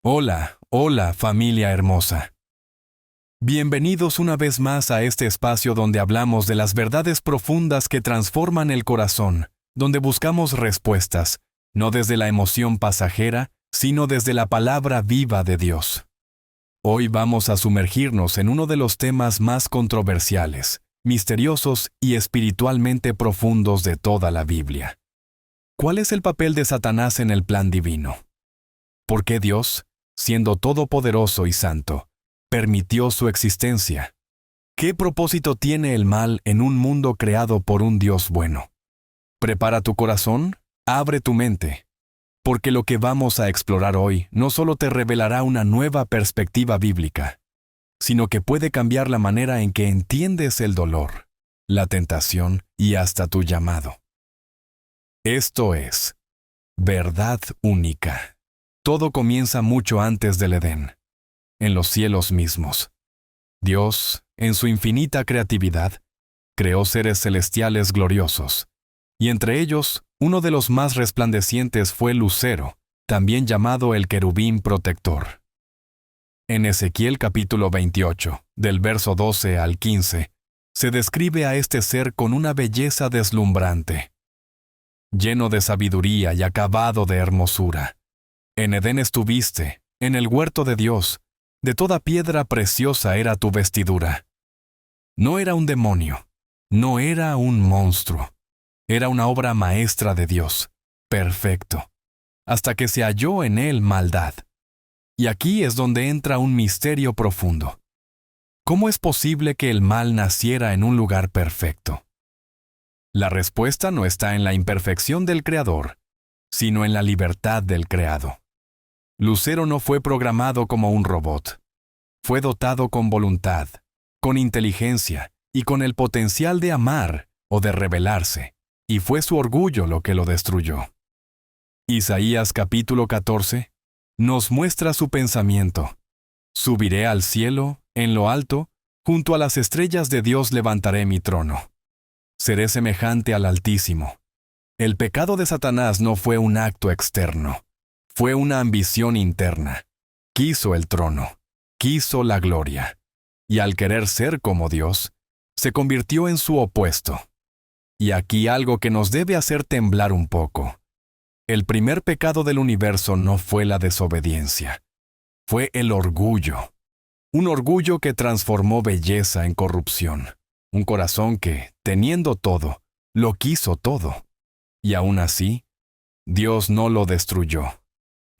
Hola, hola familia hermosa. Bienvenidos una vez más a este espacio donde hablamos de las verdades profundas que transforman el corazón, donde buscamos respuestas, no desde la emoción pasajera, sino desde la palabra viva de Dios. Hoy vamos a sumergirnos en uno de los temas más controversiales, misteriosos y espiritualmente profundos de toda la Biblia. ¿Cuál es el papel de Satanás en el plan divino? ¿Por qué Dios, siendo todopoderoso y santo, permitió su existencia? ¿Qué propósito tiene el mal en un mundo creado por un Dios bueno? Prepara tu corazón, abre tu mente, porque lo que vamos a explorar hoy no solo te revelará una nueva perspectiva bíblica, sino que puede cambiar la manera en que entiendes el dolor, la tentación y hasta tu llamado. Esto es verdad única. Todo comienza mucho antes del Edén, en los cielos mismos. Dios, en su infinita creatividad, creó seres celestiales gloriosos, y entre ellos, uno de los más resplandecientes fue Lucero, también llamado el querubín protector. En Ezequiel capítulo 28, del verso 12 al 15, se describe a este ser con una belleza deslumbrante, lleno de sabiduría y acabado de hermosura. En Edén estuviste, en el huerto de Dios, de toda piedra preciosa era tu vestidura. No era un demonio, no era un monstruo, era una obra maestra de Dios, perfecto, hasta que se halló en él maldad. Y aquí es donde entra un misterio profundo. ¿Cómo es posible que el mal naciera en un lugar perfecto? La respuesta no está en la imperfección del Creador, sino en la libertad del creado. Lucero no fue programado como un robot. Fue dotado con voluntad, con inteligencia y con el potencial de amar o de rebelarse, y fue su orgullo lo que lo destruyó. Isaías capítulo 14 nos muestra su pensamiento. Subiré al cielo, en lo alto, junto a las estrellas de Dios levantaré mi trono. Seré semejante al Altísimo. El pecado de Satanás no fue un acto externo. Fue una ambición interna. Quiso el trono, quiso la gloria, y al querer ser como Dios, se convirtió en su opuesto. Y aquí algo que nos debe hacer temblar un poco. El primer pecado del universo no fue la desobediencia, fue el orgullo. Un orgullo que transformó belleza en corrupción. Un corazón que, teniendo todo, lo quiso todo. Y aún así, Dios no lo destruyó.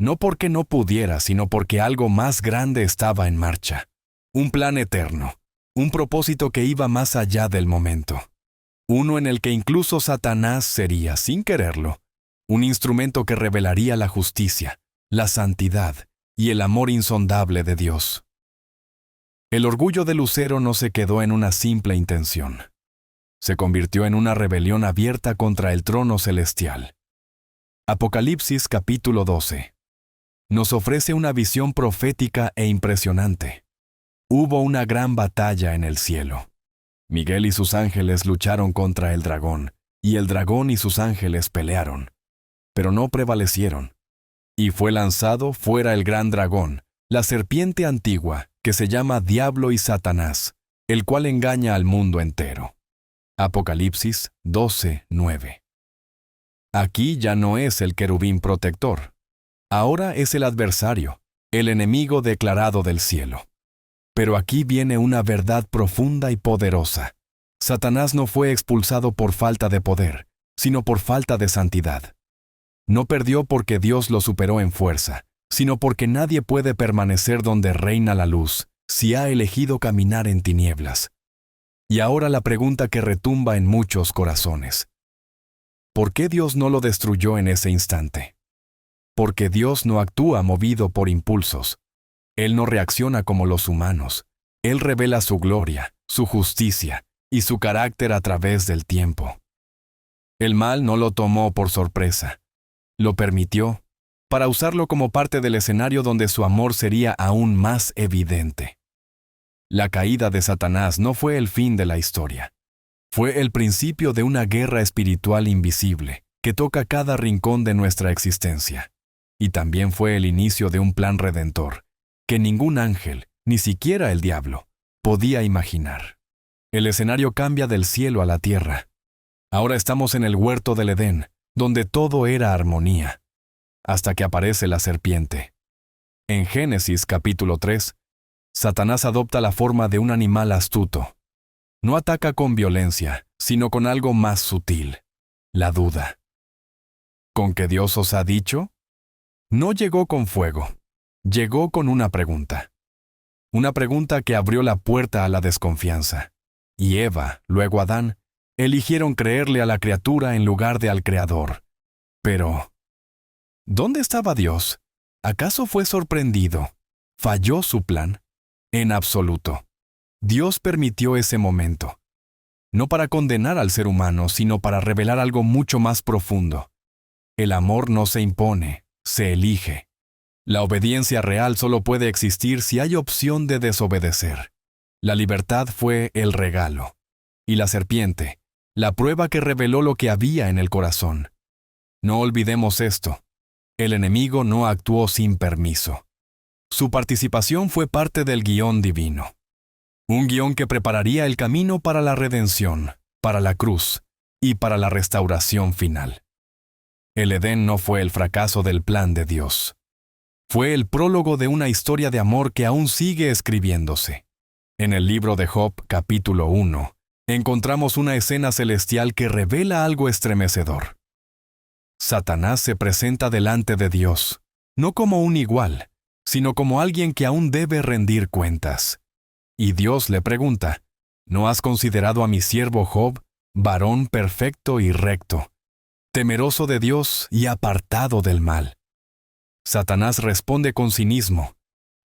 No porque no pudiera, sino porque algo más grande estaba en marcha. Un plan eterno, un propósito que iba más allá del momento. Uno en el que incluso Satanás sería, sin quererlo, un instrumento que revelaría la justicia, la santidad y el amor insondable de Dios. El orgullo de Lucero no se quedó en una simple intención. Se convirtió en una rebelión abierta contra el trono celestial. Apocalipsis capítulo 12 nos ofrece una visión profética e impresionante. Hubo una gran batalla en el cielo. Miguel y sus ángeles lucharon contra el dragón, y el dragón y sus ángeles pelearon, pero no prevalecieron. Y fue lanzado fuera el gran dragón, la serpiente antigua, que se llama Diablo y Satanás, el cual engaña al mundo entero. Apocalipsis 12:9. Aquí ya no es el querubín protector. Ahora es el adversario, el enemigo declarado del cielo. Pero aquí viene una verdad profunda y poderosa. Satanás no fue expulsado por falta de poder, sino por falta de santidad. No perdió porque Dios lo superó en fuerza, sino porque nadie puede permanecer donde reina la luz si ha elegido caminar en tinieblas. Y ahora la pregunta que retumba en muchos corazones. ¿Por qué Dios no lo destruyó en ese instante? Porque Dios no actúa movido por impulsos. Él no reacciona como los humanos. Él revela su gloria, su justicia y su carácter a través del tiempo. El mal no lo tomó por sorpresa. Lo permitió para usarlo como parte del escenario donde su amor sería aún más evidente. La caída de Satanás no fue el fin de la historia. Fue el principio de una guerra espiritual invisible que toca cada rincón de nuestra existencia. y también fue el inicio de un plan redentor que ningún ángel, ni siquiera el diablo, podía imaginar. El escenario cambia del cielo a la tierra. Ahora estamos en el huerto del Edén, donde todo era armonía, hasta que aparece la serpiente. En Génesis capítulo 3, Satanás adopta la forma de un animal astuto. No ataca con violencia, sino con algo más sutil, la duda. ¿Con qué Dios os ha dicho? No llegó con fuego, llegó con una pregunta. Una pregunta que abrió la puerta a la desconfianza. Y Eva, luego Adán, eligieron creerle a la criatura en lugar de al Creador. Pero, ¿dónde estaba Dios? ¿Acaso fue sorprendido? ¿Falló su plan? En absoluto. Dios permitió ese momento. No para condenar al ser humano, sino para revelar algo mucho más profundo. El amor no se impone, se elige. La obediencia real solo puede existir si hay opción de desobedecer. La libertad fue el regalo. Y la serpiente, la prueba que reveló lo que había en el corazón. No olvidemos esto. El enemigo no actuó sin permiso. Su participación fue parte del guión divino. Un guión que prepararía el camino para la redención, para la cruz y para la restauración final. El Edén no fue el fracaso del plan de Dios. Fue el prólogo de una historia de amor que aún sigue escribiéndose. En el libro de Job, capítulo 1, encontramos una escena celestial que revela algo estremecedor. Satanás se presenta delante de Dios, no como un igual, sino como alguien que aún debe rendir cuentas. Y Dios le pregunta, ¿no has considerado a mi siervo Job, varón perfecto y recto, temeroso de Dios y apartado del mal? Satanás responde con cinismo,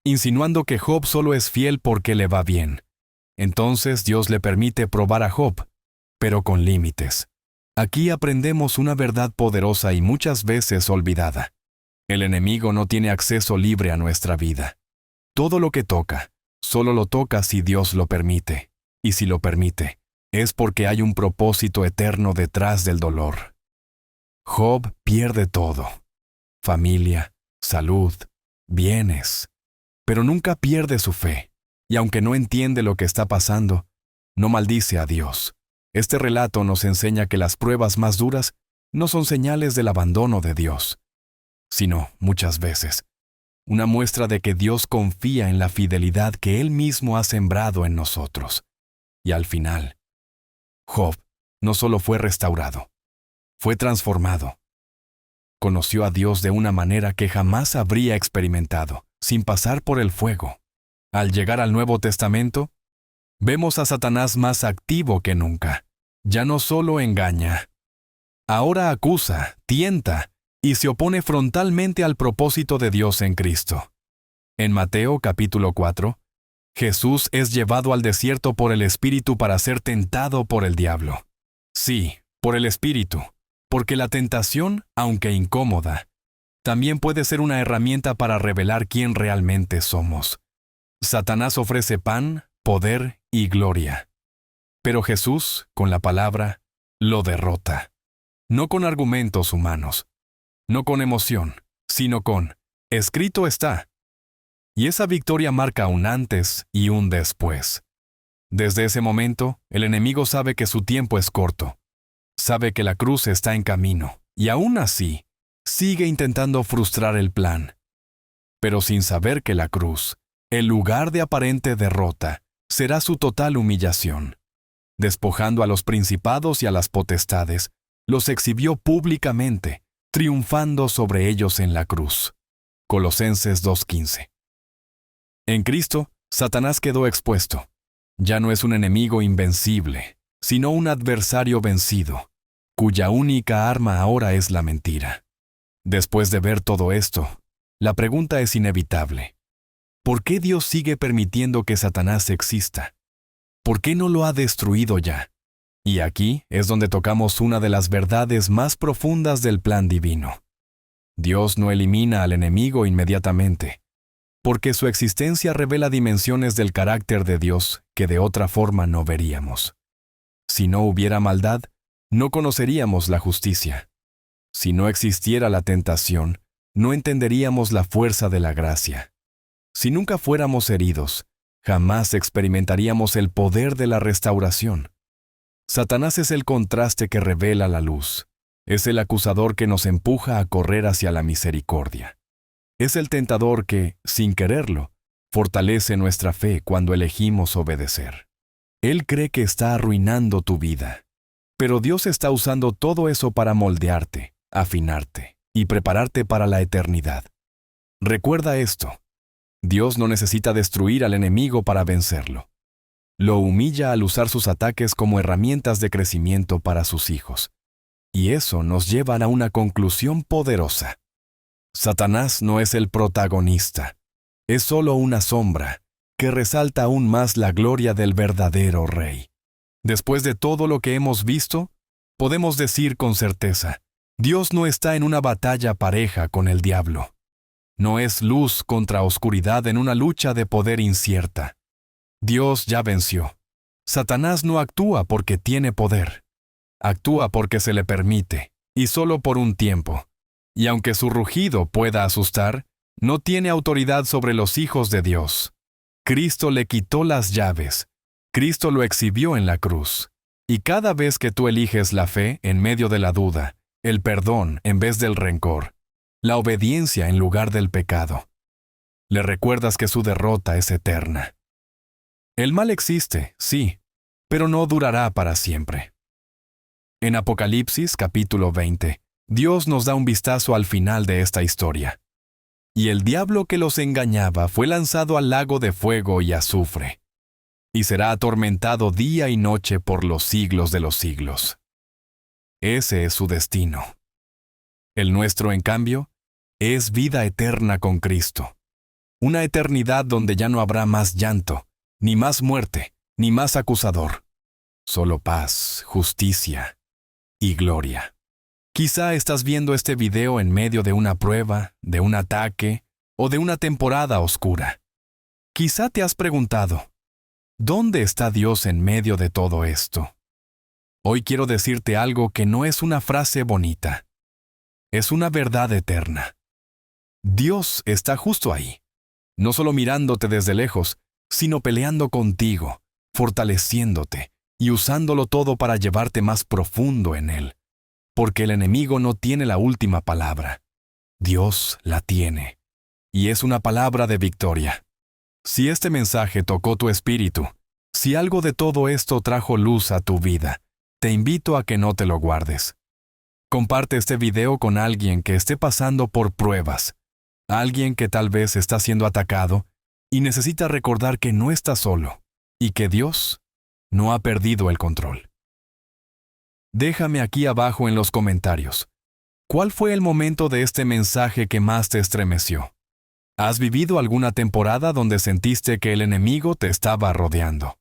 insinuando que Job solo es fiel porque le va bien. Entonces Dios le permite probar a Job, pero con límites. Aquí aprendemos una verdad poderosa y muchas veces olvidada. El enemigo no tiene acceso libre a nuestra vida. Todo lo que toca, solo lo toca si Dios lo permite. Y si lo permite, es porque hay un propósito eterno detrás del dolor. Job pierde todo: familia, salud, bienes. Pero nunca pierde su fe. Y aunque no entiende lo que está pasando, no maldice a Dios. Este relato nos enseña que las pruebas más duras no son señales del abandono de Dios, sino, muchas veces, una muestra de que Dios confía en la fidelidad que Él mismo ha sembrado en nosotros. Y al final, Job no solo fue restaurado, fue transformado. Conoció a Dios de una manera que jamás habría experimentado, sin pasar por el fuego. Al llegar al Nuevo Testamento, vemos a Satanás más activo que nunca. Ya no solo engaña, ahora acusa, tienta y se opone frontalmente al propósito de Dios en Cristo. En Mateo capítulo 4, Jesús es llevado al desierto por el Espíritu para ser tentado por el diablo. Sí, por el Espíritu, porque la tentación, aunque incómoda, también puede ser una herramienta para revelar quién realmente somos. Satanás ofrece pan, poder y gloria. Pero Jesús, con la palabra, lo derrota. No con argumentos humanos, no con emoción, sino con escrito está. Y esa victoria marca un antes y un después. Desde ese momento, el enemigo sabe que su tiempo es corto. Sabe que la cruz está en camino, y aún así, sigue intentando frustrar el plan. Pero sin saber que la cruz, el lugar de aparente derrota, será su total humillación. Despojando a los principados y a las potestades, los exhibió públicamente, triunfando sobre ellos en la cruz. Colosenses 2:15. En Cristo, Satanás quedó expuesto. Ya no es un enemigo invencible, sino un adversario vencido, cuya única arma ahora es la mentira. Después de ver todo esto, la pregunta es inevitable. ¿Por qué Dios sigue permitiendo que Satanás exista? ¿Por qué no lo ha destruido ya? Y aquí es donde tocamos una de las verdades más profundas del plan divino. Dios no elimina al enemigo inmediatamente, porque su existencia revela dimensiones del carácter de Dios que de otra forma no veríamos. Si no hubiera maldad, no conoceríamos la justicia. Si no existiera la tentación, no entenderíamos la fuerza de la gracia. Si nunca fuéramos heridos, jamás experimentaríamos el poder de la restauración. Satanás es el contraste que revela la luz. Es el acusador que nos empuja a correr hacia la misericordia. Es el tentador que, sin quererlo, fortalece nuestra fe cuando elegimos obedecer. Él cree que está arruinando tu vida. Pero Dios está usando todo eso para moldearte, afinarte y prepararte para la eternidad. Recuerda esto. Dios no necesita destruir al enemigo para vencerlo. Lo humilla al usar sus ataques como herramientas de crecimiento para sus hijos. Y eso nos lleva a una conclusión poderosa. Satanás no es el protagonista. Es solo una sombra que resalta aún más la gloria del verdadero Rey. Después de todo lo que hemos visto, podemos decir con certeza, Dios no está en una batalla pareja con el diablo. No es luz contra oscuridad en una lucha de poder incierta. Dios ya venció. Satanás no actúa porque tiene poder. Actúa porque se le permite, y solo por un tiempo. Y aunque su rugido pueda asustar, no tiene autoridad sobre los hijos de Dios. Cristo le quitó las llaves. Cristo lo exhibió en la cruz. Y cada vez que tú eliges la fe en medio de la duda, el perdón en vez del rencor, la obediencia en lugar del pecado, le recuerdas que su derrota es eterna. El mal existe, sí, pero no durará para siempre. En Apocalipsis capítulo 20, Dios nos da un vistazo al final de esta historia. Y el diablo que los engañaba fue lanzado al lago de fuego y azufre, y será atormentado día y noche por los siglos de los siglos. Ese es su destino. El nuestro, en cambio, es vida eterna con Cristo. Una eternidad donde ya no habrá más llanto, ni más muerte, ni más acusador. Solo paz, justicia y gloria. Quizá estás viendo este video en medio de una prueba, de un ataque o de una temporada oscura. Quizá te has preguntado, ¿dónde está Dios en medio de todo esto? Hoy quiero decirte algo que no es una frase bonita. Es una verdad eterna. Dios está justo ahí, no solo mirándote desde lejos, sino peleando contigo, fortaleciéndote y usándolo todo para llevarte más profundo en Él. Porque el enemigo no tiene la última palabra. Dios la tiene. Y es una palabra de victoria. Si este mensaje tocó tu espíritu, si algo de todo esto trajo luz a tu vida, te invito a que no te lo guardes. Comparte este video con alguien que esté pasando por pruebas, alguien que tal vez está siendo atacado y necesita recordar que no está solo y que Dios no ha perdido el control. Déjame aquí abajo en los comentarios. ¿Cuál fue el momento de este mensaje que más te estremeció? ¿Has vivido alguna temporada donde sentiste que el enemigo te estaba rodeando?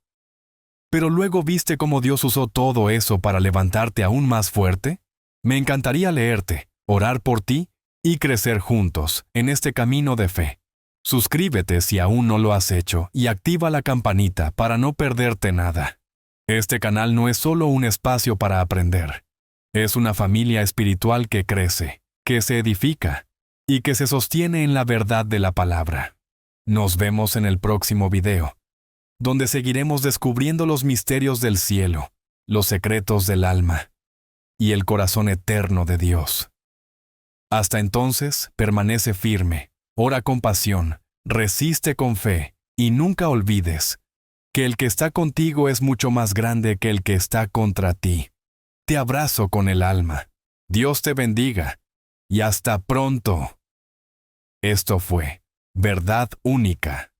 ¿Pero luego viste cómo Dios usó todo eso para levantarte aún más fuerte? Me encantaría leerte, orar por ti y crecer juntos en este camino de fe. Suscríbete si aún no lo has hecho y activa la campanita para no perderte nada. Este canal no es solo un espacio para aprender. Es una familia espiritual que crece, que se edifica y que se sostiene en la verdad de la palabra. Nos vemos en el próximo video, donde seguiremos descubriendo los misterios del cielo, los secretos del alma y el corazón eterno de Dios. Hasta entonces, permanece firme, ora con pasión, resiste con fe y nunca olvides que el que está contigo es mucho más grande que el que está contra ti. Te abrazo con el alma. Dios te bendiga. Y hasta pronto. Esto fue Verdad Única.